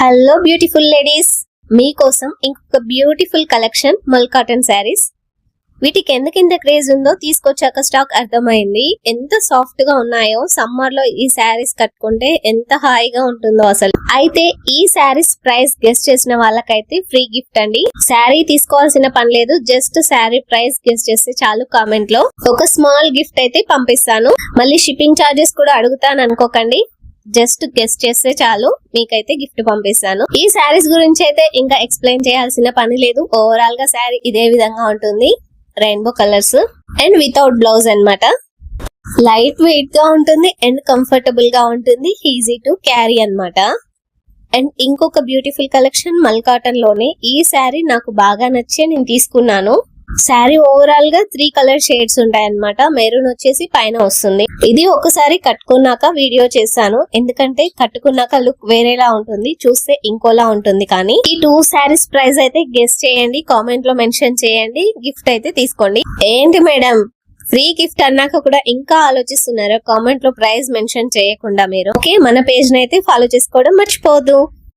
Hello beautiful ladies, మీకోసం ఇంకొక beautiful collection మల్ కాటన్ శారీస్. వీటికి ఎందుకింత క్రేజ్ ఉందో తీసుకొచ్చాక స్టాక్ అర్థమైంది. ఎంత సాఫ్ట్ గా ఉన్నాయో, సమ్మర్ లో ఈ శారీస్ కట్టుకుంటే ఎంత హాయిగా ఉంటుందో అసలు. అయితే ఈ శారీస్ ప్రైస్ గెస్ట్ చేసిన వాళ్ళకైతే ఫ్రీ గిఫ్ట్ అండి. శారీ తీసుకోవాల్సిన పని లేదు, జస్ట్ శారీ ప్రైస్ గెస్ట్ చేస్తే చాలు. కామెంట్ లో ఒక స్మాల్ గిఫ్ట్ అయితే పంపిస్తాను. మళ్ళీ షిప్పింగ్ ఛార్జెస్ కూడా అడుగుతాను అనుకోకండి, జస్ట్ గెస్ట్ చేస్తే చాలు, మీకైతే గిఫ్ట్ పంపిస్తాను. ఈ శారీస్ గురించి అయితే ఇంకా ఎక్స్ప్లెయిన్ చేయాల్సిన పని లేదు. ఓవరాల్ గా శారీ ఇదే విధంగా ఉంటుంది, rainbow colours and without blouse అన్నమాట. లైట్ వెయిట్ గా ఉంటుంది అండ్ కంఫర్టబుల్ గా ఉంటుంది, ఈజీ టు క్యారీ అన్నమాట. అండ్ ఇంకొక బ్యూటిఫుల్ కలెక్షన్ మల్ కాటన్ లోనే. ఈ శారీ నాకు బాగా నచ్చే నేను తీసుకున్నాను. శారీ ఓవరాల్ గా 3 కలర్ షేడ్స్ ఉంటాయి అన్నమాట. మెరూన్ వచ్చేసి పైన వస్తుంది. ఇది ఒకసారి కట్టుకున్నాక వీడియో చేశాను, ఎందుకంటే కట్టుకున్నాక లుక్ వేరేలా ఉంటుంది, చూస్తే ఇంకోలా ఉంటుంది. కానీ ఈ 2 శారీస్ ప్రైస్ అయితే గెస్ చేయండి, కామెంట్ లో మెన్షన్ చేయండి, గిఫ్ట్ అయితే తీసుకోండి. ఏంటి మేడం ఫ్రీ గిఫ్ట్ అన్నాక కూడా ఇంకా ఆలోచిస్తున్నారు? కామెంట్ లో ప్రైస్ మెన్షన్ చేయకుండా మీరు. ఓకే, మన పేజ్ నైతే ఫాలో చేసుకోవడం మర్చిపోదు.